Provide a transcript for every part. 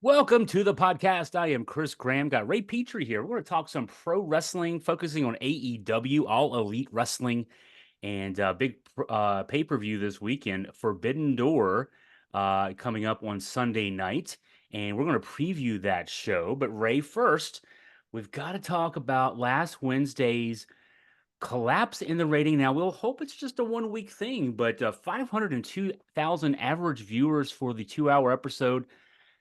Welcome to the podcast. I am Chris Graham. Got Ray Petree here. We're going to talk some pro wrestling, focusing on AEW, All Elite Wrestling, and big pay-per-view this weekend, Forbidden Door, coming up on Sunday night. And we're going to preview that show. But Ray, first, we've got to talk about last Wednesday's collapse in the rating. Now, we'll hope it's just a one-week thing, but 502,000 average viewers for the 2-hour episode.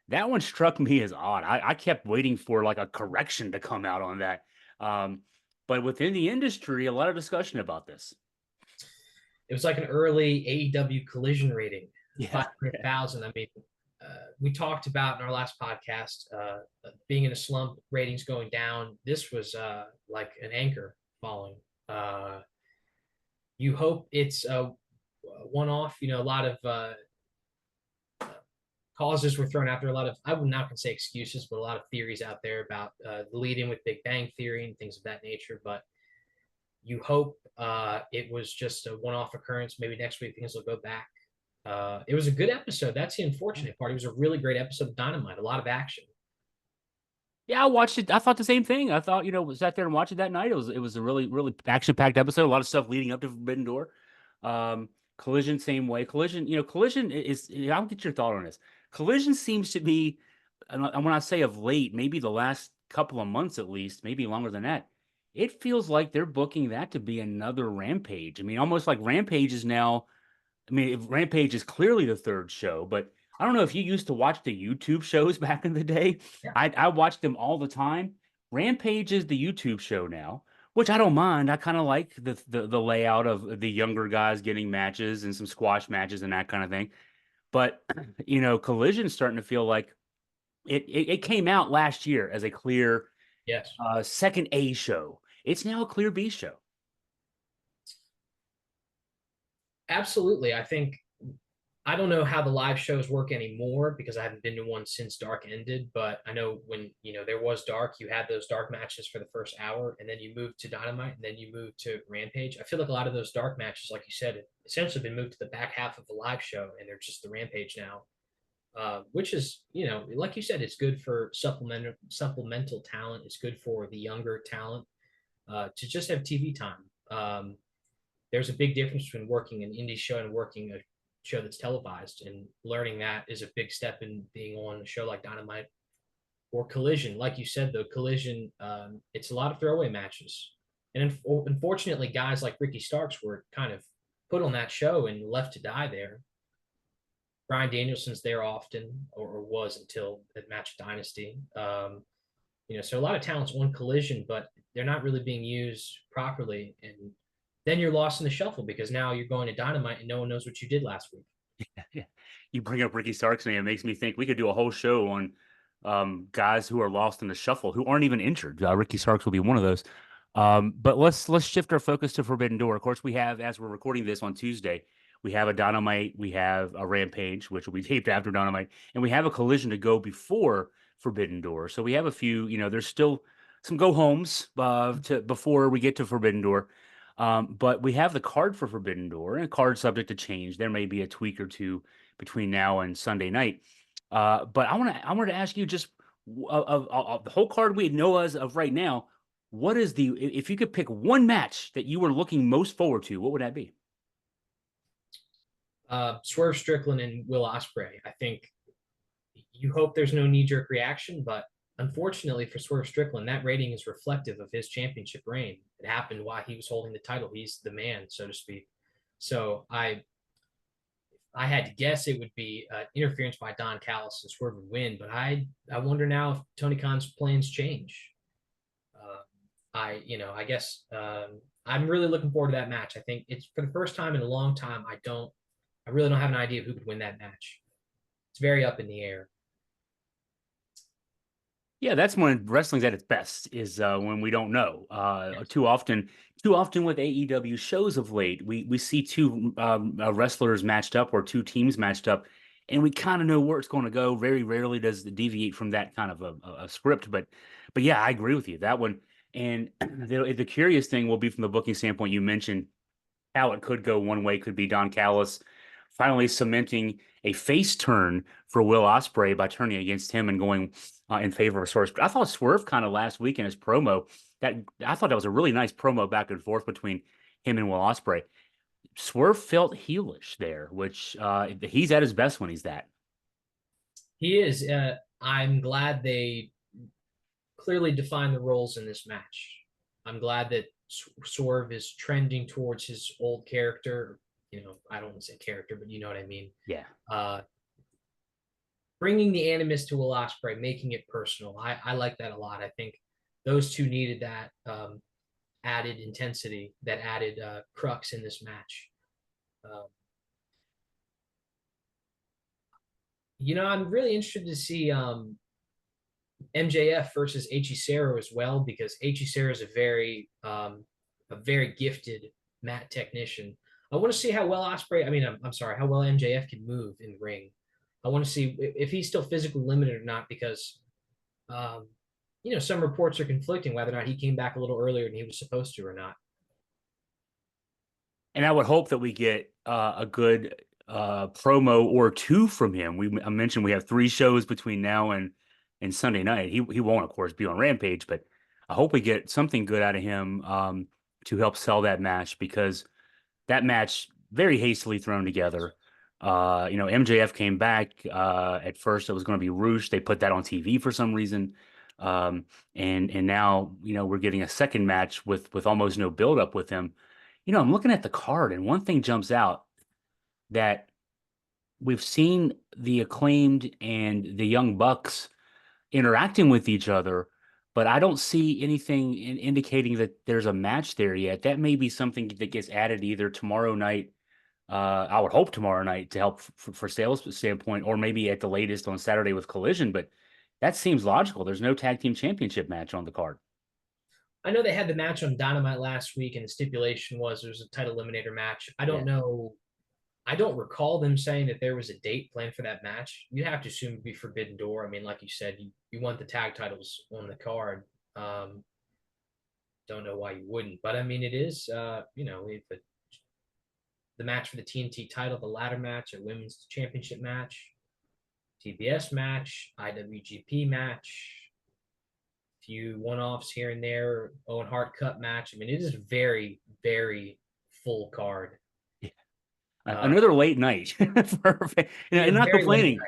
That one struck me as odd. I kept waiting for like a correction to come out on that. Um, but within the industry, a lot of discussion about this. It was like an early AEW collision rating, Yeah. 500,000. I mean, we talked about in our last podcast being in a slump, ratings going down. This was like an anchor falling. Uh, you hope it's a one off. You know, a lot of causes were thrown out there. A lot of, I would not say excuses, but a lot of theories out there about the lead in with Big Bang Theory and things of that nature. But you hope it was just a one-off occurrence. Maybe next week things will go back. It was a good episode. That's the unfortunate part. It was a really great episode of Dynamite. A lot of action. Yeah, I watched it. I thought the same thing. I thought, sat there and watched it that night. It was a really, really action-packed episode. A lot of stuff leading up to Forbidden Door. Collision, same way. Collision is, I'll get your thought on this. Collision seems to be, and when I say of late, maybe the last couple of months at least, maybe longer than that, it feels like they're booking that to be another Rampage. I mean, almost like Rampage is now, I mean, if Rampage is clearly the third show, but I don't know if you used to watch the YouTube shows back in the day. Yeah. I watched them all the time. Rampage is the YouTube show now, which I don't mind. I kind of like the layout of the younger guys getting matches and some squash matches and that kind of thing. But Collision's starting to feel like it came out last year as a clear Yes. second A show. It's now a clear B show. Absolutely. I don't know how the live shows work anymore because I haven't been to one since Dark ended, but I know when, there was Dark, you had those Dark matches for the first hour, and then you moved to Dynamite, and then you moved to Rampage. I feel like a lot of those Dark matches, like you said, have essentially been moved to the back half of the live show, and they're just the Rampage now. Which is, like you said, it's good for supplemental talent. It's good for the younger talent to just have TV time. There's a big difference between working an indie show and working a show that's televised, and learning that is a big step in being on a show like Dynamite or Collision. Like you said, though, Collision, it's a lot of throwaway matches, and unfortunately, guys like Ricky Starks were kind of put on that show and left to die there. Brian Danielson's there often, or was until the Match Dynasty. So a lot of talents on Collision, but they're not really being used properly, and then you're lost in the shuffle because now you're going to Dynamite and no one knows what you did last week. Yeah. You bring up Ricky Starks, and it makes me think we could do a whole show on guys who are lost in the shuffle who aren't even injured. Ricky Starks will be one of those. But let's shift our focus to Forbidden Door. Of course, we have, as we're recording this on Tuesday, we have a Dynamite, we have a Rampage, which will be taped after Dynamite, and we have a Collision to go before Forbidden Door. So we have a few, there's still some go homes to before we get to Forbidden Door. But we have the card for Forbidden Door, and a card subject to change. There may be a tweak or two between now and Sunday night. But I wanted to ask you just of the whole card we know as of right now. What is if you could pick one match that you were looking most forward to, what would that be? Swerve Strickland and Will Ospreay. I think you hope there's no knee-jerk reaction, but unfortunately for Swerve Strickland, that rating is reflective of his championship reign. It happened while he was holding the title. He's the man, so to speak. So I had to guess it would be interference by Don Callis and Swerve would win, but I wonder now if Tony Khan's plans change. I guess I'm really looking forward to that match. I think it's for the first time in a long time. I really don't have an idea of who could win that match. It's very up in the air. Yeah, that's when wrestling's at its best is when we don't know. Too often with AEW shows of late, we see two wrestlers matched up or two teams matched up, and we kind of know where it's going to go. Very rarely does it deviate from that kind of a script. But yeah, I agree with you that one. And the curious thing will be from the booking standpoint. You mentioned how it could go one way, could be Don Callis finally cementing a face turn for Will Ospreay by turning against him and going in favor of Swerve. I thought Swerve kind of last week in his promo that I thought that was a really nice promo back and forth between him and Will Ospreay. Swerve felt heelish there, which he's at his best when he's that. He is. I'm glad they clearly defined the roles in this match. I'm glad that Swerve is trending towards his old character. I don't want to say character, but you know what I mean. Yeah. Bringing the animus to Will Ospreay, making it personal. I like that a lot. I think those two needed that added intensity, that added crux in this match. I'm really interested to see MJF versus Hechicero as well, because Hechicero is a very gifted mat technician. I want to see how well Ospreay. I mean, I'm sorry, how well MJF can move in the ring. I want to see if he's still physically limited or not, because some reports are conflicting whether or not he came back a little earlier than he was supposed to or not. And I would hope that we get a good promo or two from him. I mentioned we have 3 shows between now and Sunday night. He won't, of course, be on Rampage, but I hope we get something good out of him to help sell that match, because that match very hastily thrown together. MJF came back. At first, it was going to be Roosh. They put that on TV for some reason. And now, we're getting a second match with almost no buildup with him. I'm looking at the card, and one thing jumps out, that we've seen the Acclaimed and the Young Bucks interacting with each other, but I don't see anything indicating that there's a match there yet. That may be something that gets added either tomorrow night. I would hope tomorrow night to help for sales standpoint, or maybe at the latest on Saturday with Collision. But that seems logical. There's no tag team championship match on the card. I know they had the match on Dynamite last week, and the stipulation was there was a title eliminator match. I don't know. I don't recall them saying that there was a date planned for that match. You have to assume it'd be Forbidden Door. I mean, like you said, you want the tag titles on the card. Don't know why you wouldn't, but I mean, it is, the match for the TNT title, the ladder match, a women's championship match, TBS match, IWGP match, few one-offs here and there, Owen Hart Cup match. I mean, it is very, very full card. Another late night. Not complaining.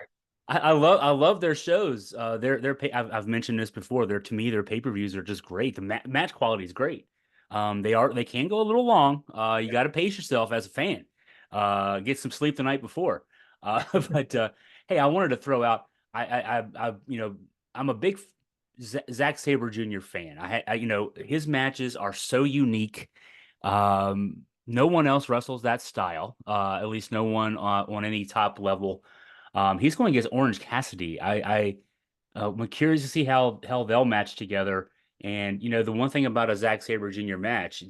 I love their shows. I've mentioned this before. To me, their pay-per-views are just great. The match quality is great. They can go a little long. You got to pace yourself as a fan. Get some sleep the night before. But hey, I wanted to throw out. I'm a big Zack Sabre Jr. fan. His matches are so unique. No one else wrestles that style. At least no one on any top level. He's going against Orange Cassidy. I'm curious to see how they'll match together. And the one thing about a Zack Sabre Jr. match,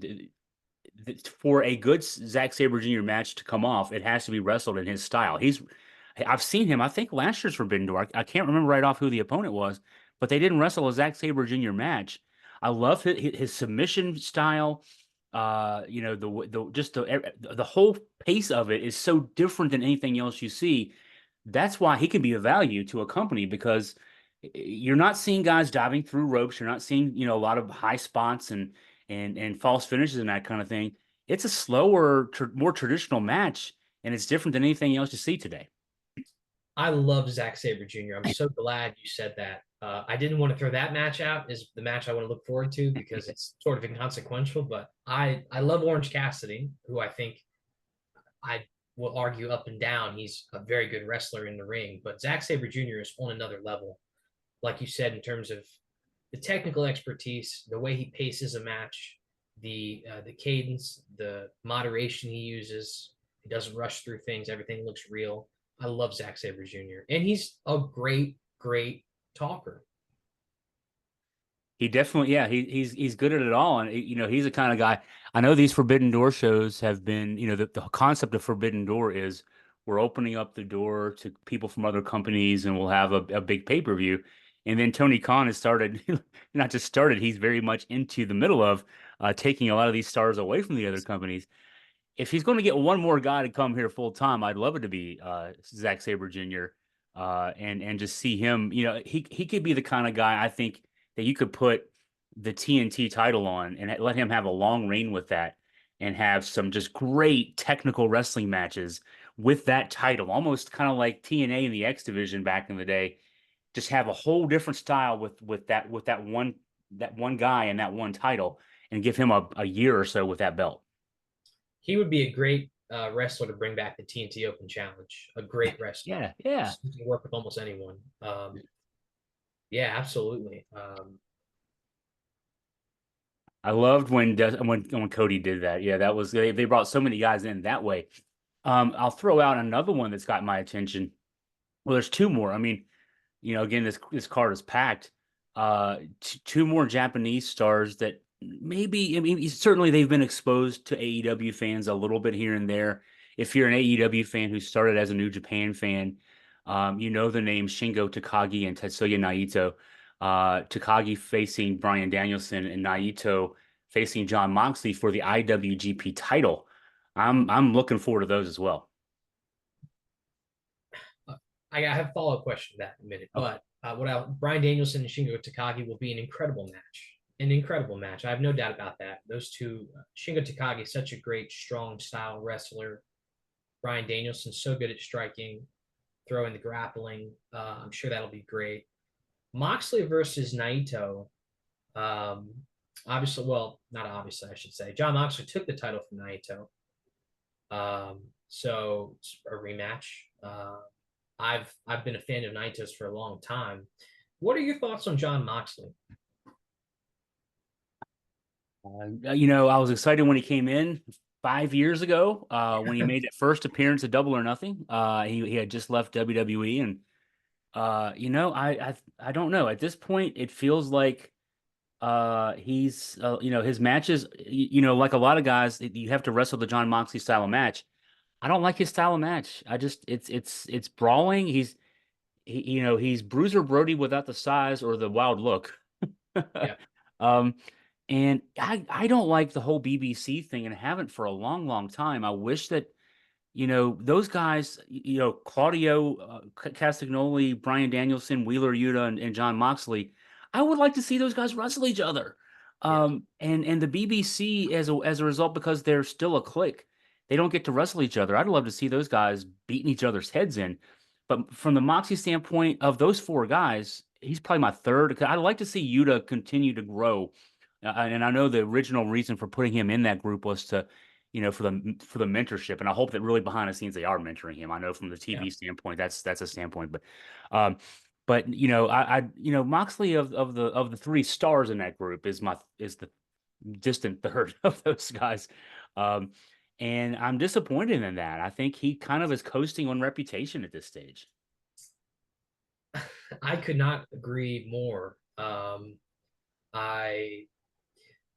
for a good Zack Sabre Jr. match to come off, it has to be wrestled in his style. I've seen him. I think last year's Forbidden Door. I can't remember right off who the opponent was, but they didn't wrestle a Zack Sabre Jr. match. I love his submission style. The whole pace of it is so different than anything else you see. That's why he can be a value to a company, because you're not seeing guys diving through ropes. You're not seeing, a lot of high spots and false finishes and that kind of thing. It's a slower, more traditional match, and it's different than anything else you see today. I love Zack Sabre Jr. I'm so glad you said that. I didn't want to throw that match out as the match I want to look forward to, because it's sort of inconsequential, but I love Orange Cassidy, who I think I will argue up and down he's a very good wrestler in the ring, but Zack Sabre Jr. is on another level. Like you said, in terms of the technical expertise, the way he paces a match, the cadence, the moderation he uses. He doesn't rush through things. Everything looks real. I love Zack Sabre Jr. And he's a great, great talker. He definitely, yeah, he's good at it all, and he's the kind of guy. I know these Forbidden Door shows have been, the concept of Forbidden Door is we're opening up the door to people from other companies, and we'll have a big pay-per-view. And then Tony Khan has started, not just started, he's very much into the middle of taking a lot of these stars away from the other companies. if he's going to get one more guy to come here full time, I'd love it to be Zack Sabre Jr. And just see him. You know, he could be the kind of guy I think that you could put the TNT title on and let him have a long reign with that, and have some just great technical wrestling matches with that title, almost kind of like TNA in the X division back in the day. Just have a whole different style with that one guy and that one title, and give him a year or so with that belt. He would be a great wrestler to bring back the TNT Open Challenge. A great wrestler. Yeah, yeah. He can work with almost anyone. Yeah, absolutely. I loved when Cody did that. Yeah, that was they brought so many guys in that way. I'll throw out another one that's got my attention. Well, there's two more. I mean, you know, again, this card is packed. Two more Japanese stars that maybe, I mean, certainly they've been exposed to AEW fans a little bit here and there. If you're an AEW fan who started as a New Japan fan, you know the names Shingo Takagi and Tetsuya Naito. Takagi facing Bryan Danielson and Naito facing John Moxley for the IWGP title. I'm looking forward to those as well. I have a follow up question to that in a minute, Okay. but Bryan Danielson and Shingo Takagi will be an incredible match. An incredible match. I have no doubt about that. Those two, Shingo Takagi, is such a great, strong style wrestler. Bryan Danielson, so good at striking, throwing the grappling. I'm sure that'll be great. Moxley versus Naito. Um, Obviously, well, not obviously, I should say. John Moxley took the title from Naito. So it's a rematch. I've been a fan of Naito's for a long time. What are your thoughts on John Moxley? You know, I was excited when he came in 5 years ago, when he made that first appearance at Double or Nothing. He had just left WWE, and you know, I don't know. At this point, it feels like he's you know, his matches, you know, like a lot of guys, you have to wrestle the John Moxley style of match. I don't like his style of match. I just it's brawling. You know, he's Bruiser Brody without the size or the wild look. Yeah, Um, and I don't like the whole BBC thing, and haven't for a long, long time. I wish that, you know, those guys, you know, Claudio Castagnoli, Brian Danielson, Wheeler Yuta, and John Moxley. I would like to see those guys wrestle each other. yeah, And the BBC, as a result, because they're still a clique, they don't get to wrestle each other. I'd love to see those guys beating each other's heads in. But from the Moxie standpoint of those four guys, he's probably my third. I'd like to see Yuta continue to grow. And I know the original reason for putting him in that group was to, you know, for the mentorship. And I hope that really behind the scenes they are mentoring him. I know from the yeah. TV standpoint, that's a standpoint. Um, but you know, you know, Moxley of the three stars in that group is the distant third of those guys. Um, and I'm disappointed in that. I think he kind of is coasting on reputation at this stage. I could not agree more. I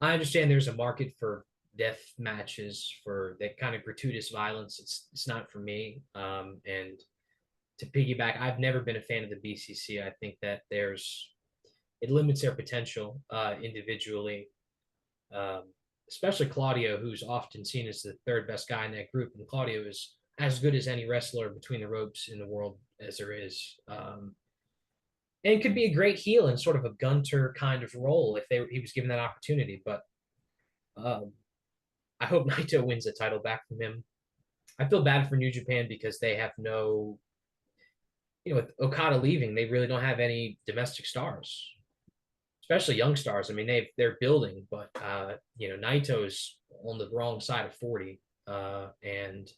I understand there's a market for death matches for that kind of gratuitous violence. It's not for me. And to piggyback, I've never been a fan of the BCC. I think that it limits their potential individually, um, especially Claudio, who's often seen as the third best guy in that group. And Claudio is as good as any wrestler between the ropes in the world as there is. And could be a great heel in sort of a Gunter kind of role if he was given that opportunity. But um, I hope Naito wins the title back from him. I feel bad for New Japan because they have no, with Okada leaving, they really don't have any domestic stars, especially young stars. I mean, they're building, but Naito's on the wrong side of 40, and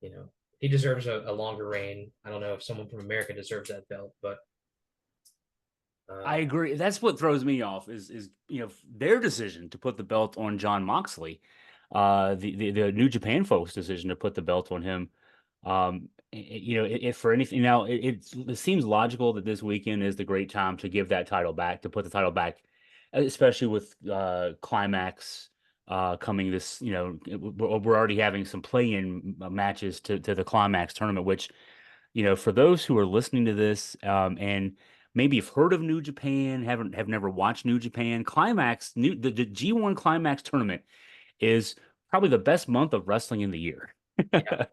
you know he deserves a longer reign. I don't know if someone from America deserves that belt, but I uh, agree. That's what throws me off is you know, their decision to put the belt on John Moxley, the New Japan folks' decision to put the belt on him. You know, if for anything now, it seems logical that this weekend is the great time to give that title back, to put the title back, especially with Climax coming this. You know, we're already having some play-in matches to the Climax tournament, which, you know, for those who are listening to this, and maybe have heard of New Japan, have never watched New Japan, the G1 Climax tournament is probably the best month of wrestling in the year. Yeah.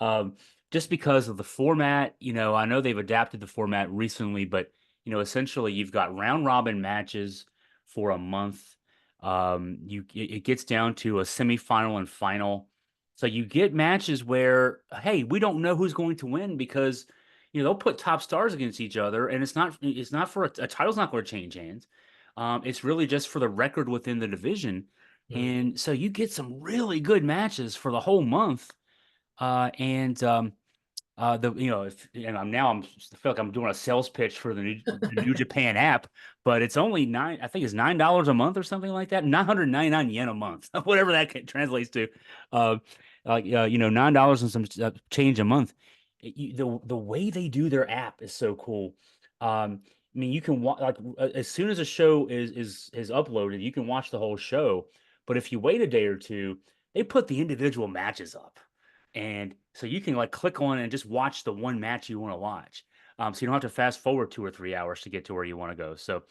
Um, just because of the format, I know they've adapted the format recently, but essentially you've got round robin matches for a month. It gets down to a semifinal and final. So you get matches where, hey, we don't know who's going to win because they'll put top stars against each other, and it's not for a title's not going to change hands. It's really just for the record within the division. Mhm. And so you get some really good matches for the whole month. And the if and I feel like I'm doing a sales pitch for the New Japan app, but it's only I think it's $9 a month or something like that, 999 yen a month, whatever translates to. Uh, $9 and some change a month. The way they do their app is so cool. I mean, you can watch like as soon as a show is uploaded, you can watch the whole show. But if you wait a day or two, they put the individual matches up. And so you can like click on and just watch the one match you want to watch. So you don't have to fast forward 2 or 3 hours to get to where you want to go. So,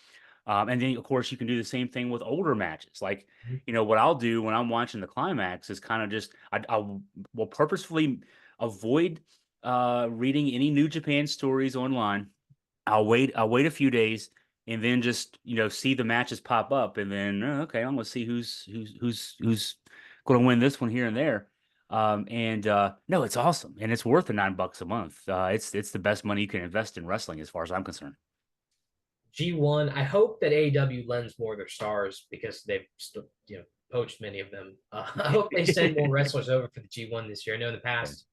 and then of course you can do the same thing with older matches. Like, what I'll do when I'm watching the climax is kind of just, I will purposefully avoid reading any New Japan stories online. I'll wait a few days and then just, see the matches pop up and then, okay, I'm going to see who's going to win this one here and there. And no, it's awesome, and it's worth the $9 a month. It's the best money you can invest in wrestling, as far as I'm concerned. G1. I hope that AEW lends more of their stars because they've still, poached many of them. I hope they send more wrestlers over for the G1 this year. I know in the Yeah. past,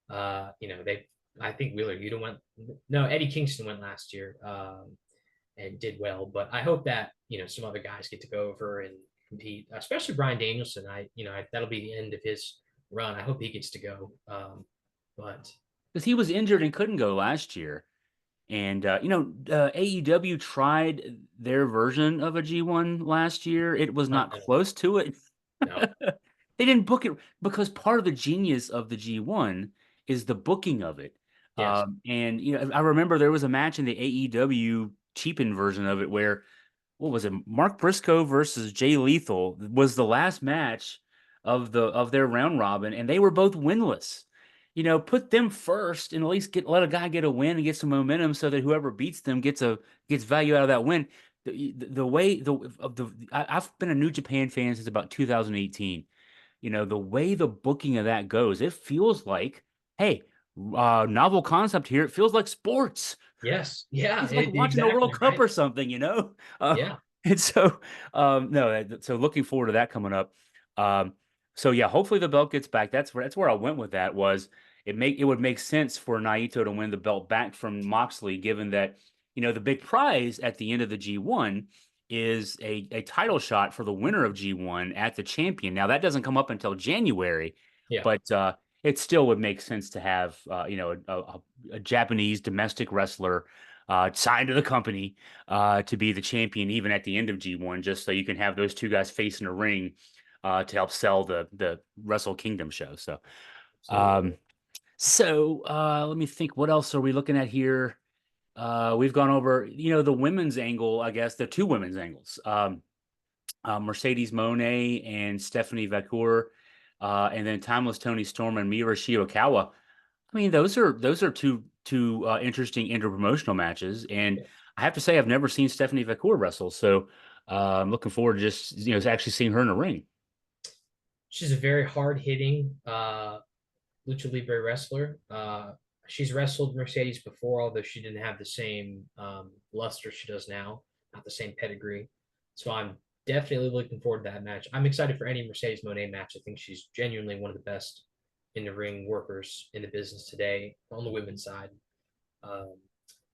they. I think Wheeler Yuta went. No, Eddie Kingston went last year and did well. But I hope that some other guys get to go over and compete, especially Brian Danielson. That'll be the end of his run. I hope he gets to go. But Because he was injured and couldn't go last year, and AEW tried their version of a G1 last year. It was not close to it. no, They didn't book it because part of the genius of the G1 is the booking of it. yes, And I remember there was a match in the AEW cheapened version of it where what was it? Mark Briscoe versus Jay Lethal was the last match of their round robin, and they were both winless. Put them first and at least let a guy get a win and get some momentum so that whoever beats them gets value out of that win. The way I've been a New Japan fan since about 2018. The way the booking of that goes, it feels like, hey, novel concept here. It feels like sports. yes, yeah, It's like watching the exactly World Cup right. or something. Yeah, And so, no, so looking forward to that coming up. Um, so yeah, hopefully the belt gets back. That's where I went with that was it would make sense for Naito to win the belt back from Moxley, given that, the big prize at the end of the G1 is a title shot for the winner of G1 at the champion. Now that doesn't come up until January, yeah. but it still would make sense to have a Japanese domestic wrestler signed to the company to be the champion even at the end of G1, just so you can have those two guys facing a ring to help sell the Wrestle Kingdom show. So, Absolutely. um, let me think. What else are we looking at here? We've gone over, the women's angle, I guess, the two women's angles. Mercedes Moné and Stephanie Vacour, and then Timeless Tony Storm and Miura Shiokawa. I mean, those are two interesting interpromotional matches, and Yeah. I have to say I've never seen Stephanie Vacour wrestle, so I'm looking forward to just actually seeing her in a ring. She's a very hard hitting lucha libre wrestler. She's wrestled Mercedes before, although she didn't have the same luster she does now, not the same pedigree. So I'm definitely looking forward to that match. I'm excited for any Mercedes Monet match. I think she's genuinely one of the best in the ring workers in the business today on the women's side. Um,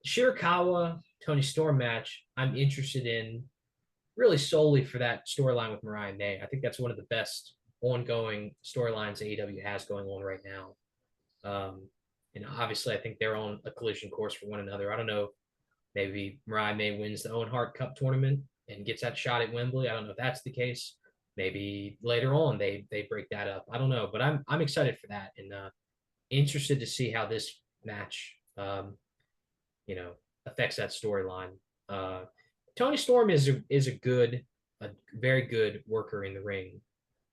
Shirakawa Tony Storm match, I'm interested in really solely for that storyline with Mariah May. I think that's one of the best ongoing storylines AEW has going on right now. And obviously, I think they're on a collision course for one another. I don't know. Maybe Mariah May wins the Owen Hart Cup tournament and gets that shot at Wembley. I don't know if that's the case. Maybe later on they break that up. I don't know, but I'm excited for that and interested to see how this match you know affects that storyline. Uh, Tony Storm is a very good worker in the ring.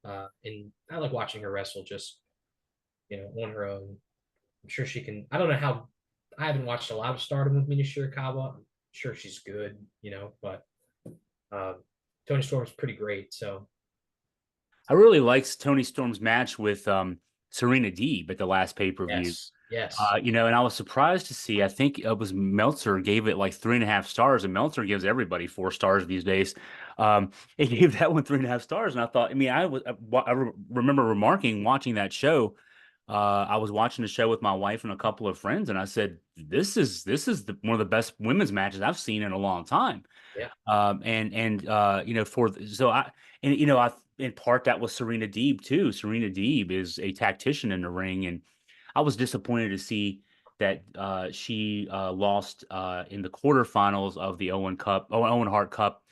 And I like watching her wrestle just, on her own. I'm sure she can. I don't know how. I haven't watched a lot of Stardom with Mina Shirakawa. I'm sure she's good, but um, Tony Storm's pretty great. So I really liked Tony Storm's match with Serena Deeb at the last pay-per-view. yes, yes, And I was surprised to see, I think it was Meltzer gave it like 3.5 stars, and Meltzer gives everybody 4 stars these days. He gave that one 3.5 stars. And I thought, I mean, remember remarking watching that show. I was watching the show with my wife and a couple of friends, and I said, this is one of the best women's matches I've seen in a long time. yeah. So I in part that was Serena Deeb too. Serena Deeb is a tactician in the ring, and I was disappointed to see that she lost in the quarterfinals of the Owen Hart Cup.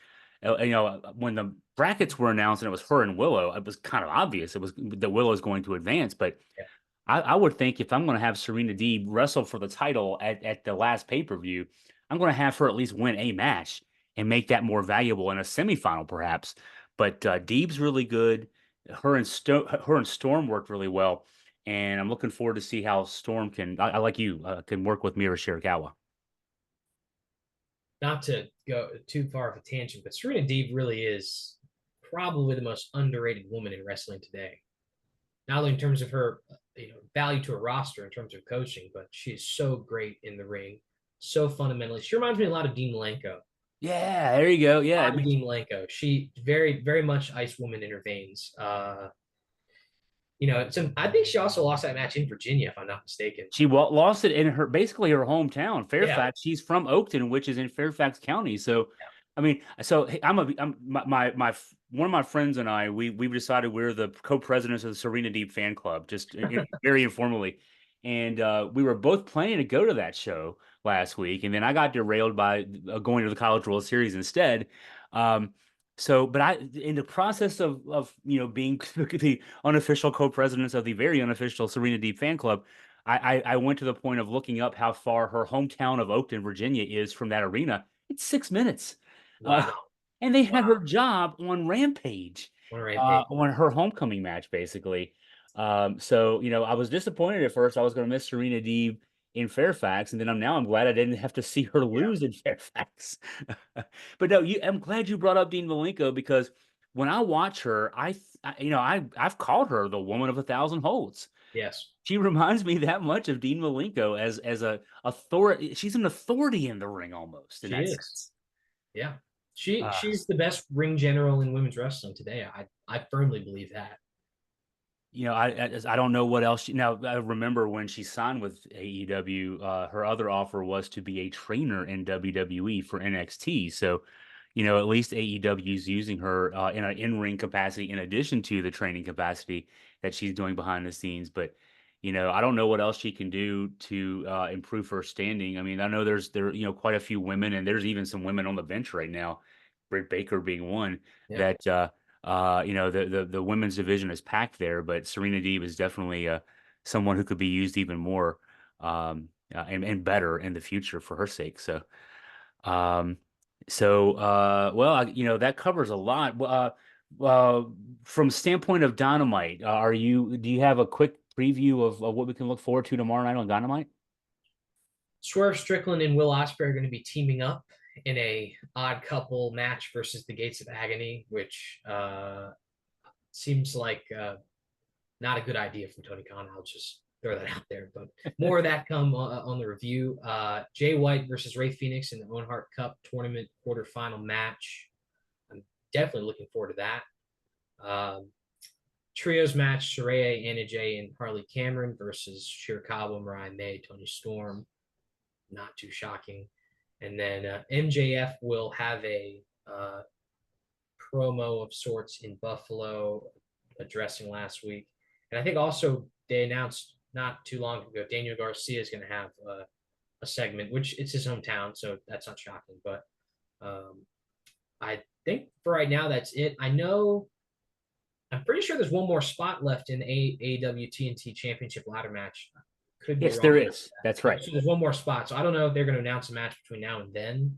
When the brackets were announced and it was her and Willow, it was kind of obvious it was that Willow is going to advance. But Yeah. I would think if I'm going to have Serena Deeb wrestle for the title at the last pay-per-view, I'm going to have her at least win a match and make that more valuable in a semifinal, perhaps. But Deeb's really good. Her and Storm worked really well, and I'm looking forward to see how Storm I like you, can work with Mira Shirakawa. Not to go too far of a tangent, but Serena Deeb really is probably the most underrated woman in wrestling today. Not only in terms of her, value to a roster in terms of coaching, but she's so great in the ring, so fundamentally. She reminds me a lot of Dean Malenko. Yeah, there you go. Yeah, I mean, Dean Malenko. She very, very much ice woman in her veins. I think she also lost that match in Virginia, if I'm not mistaken. she lost it in basically her hometown, Yeah. Fairfax. She's from Oakton, which is in Fairfax County. So, I mean, so hey, I'm my one of my friends and I we've decided we're the co-presidents of the Serena Deep fan club, just very informally, and we were both planning to go to that show last week, and then I got derailed by going to the College World Series instead. Um, but in the process of being the unofficial co-presidents of the very unofficial Serena Deep fan club, I went to the point of looking up how far her hometown of Oakton, Virginia, is from that arena. It's 6 minutes, uh, Wow. and they had Wow. her job on Rampage, On Rampage. on her homecoming match, basically. So I was disappointed at first. I was going to miss Serena Deeb in Fairfax, and then I'm glad I didn't have to see her Yeah. lose in Fairfax. But no, I'm glad you brought up Dean Malenko because when I watch her, I've called her the woman of 1,000 holds. Yes. She reminds me that much of Dean Malenko as a authority. She's an authority in the ring almost in She that is. sense. Yeah. Uh, She's the best ring general in women's wrestling today. I firmly believe that. I don't know what else. Now, I remember when she signed with AEW, her other offer was to be a trainer in WWE for NXT. So, at least AEW is using her in an in-ring capacity in addition to the training capacity that she's doing behind the scenes. But, I don't know what else she can do to improve her standing. I mean, I know quite a few women, and there's even some women on the bench right now, Britt Baker being one Yeah. that the women's division is packed there, but Serena Deeb is definitely someone who could be used even more and better in the future for her sake. Um, well, that covers a lot. From standpoint of Dynamite, do you have a quick preview of what we can look forward to tomorrow night on Dynamite? Swerve Strickland and Will Ospreay are going to be teaming up in a odd couple match versus the Gates of Agony, which seems like not a good idea from Tony Khan. I'll just throw that out there. But more of that come on the review. Jay White versus Ray Phoenix in the Owen Hart Cup tournament quarterfinal match. I'm definitely looking forward to that. Trios match: Saraya, Anna Jay, and Harley Cameron versus Shirakawa, Mariah May, Tony Storm. Not too shocking. And then MJF will have a promo of sorts in Buffalo, addressing last week. And I think also they announced not too long ago Daniel Garcia is going to have a segment, which it's his hometown, so that's not shocking. But I think for right now that's it. I'm pretty sure there's one more spot left in the AEW TNT Championship ladder match. Could be Yes, wrong. there is. That's right. So there's one more spot. So I don't know if they're going to announce a match between now and then.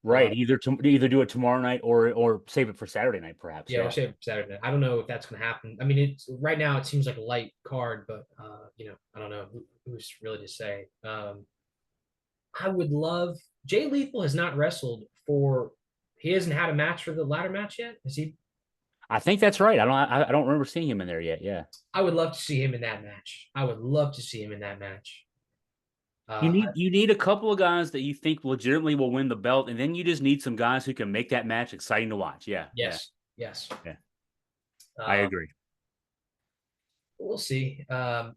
Right. Either do it tomorrow night or save it for Saturday night, perhaps. Yeah, or Yeah. say Saturday night. I don't know if that's going to happen. I mean, it's right now it seems like a light card, but I don't know who's really to say. I would love Jay Lethal has not wrestled for. He hasn't had a match for the ladder match yet. Is he? I think that's right. I don't remember seeing him in there yet. Yeah. I would love to see him in that match. I would love to see him in that match. You Uh, need you need a couple of guys that you think legitimately will win the belt, and then you just need some guys who can make that match exciting to watch. Yeah, yeah, yes, yes. yeah. I Uh, agree. we'll see. The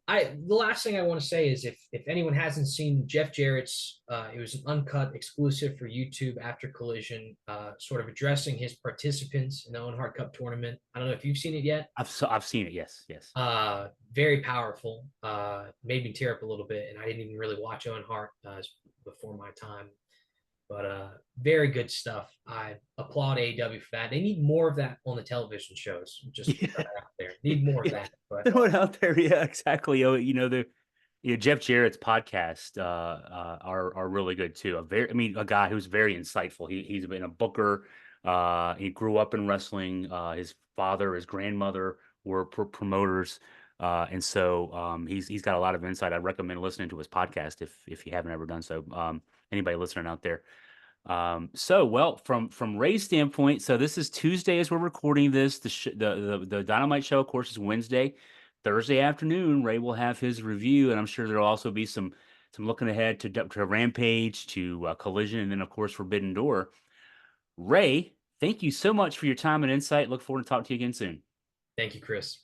last thing I want to say is if anyone hasn't seen Jeff Jarrett's, it was an uncut exclusive for YouTube after Collision, sort of addressing his participants in the Owen Hart Cup tournament. I don't know if you've seen it yet. I've seen it. Yes, yes. Very powerful. Made me tear up a little bit, and I didn't even really watch Owen Hart before my time. But very good stuff. I applaud AEW for that. They need more of that on the television shows. Just Yeah. out there. Need more of that. But Throw it out there. Yeah, exactly. Oh, Jeff Jarrett's podcast are really good too. A guy who's very insightful. He's been a booker. He grew up in wrestling. His father, his grandmother were promoters, and so he's got a lot of insight. I'd recommend listening to his podcast if you haven't ever done so. Anybody listening out there. Well, from Ray's standpoint, so this is Tuesday as we're recording this. The Dynamite show, of course, is Wednesday. Thursday afternoon, Ray will have his review, and I'm sure there'll also be some looking ahead to Rampage, to Collision, and then of course Forbidden Door. Ray, thank you so much for your time and insight. Look forward to talking to you again soon. thank you, Chris.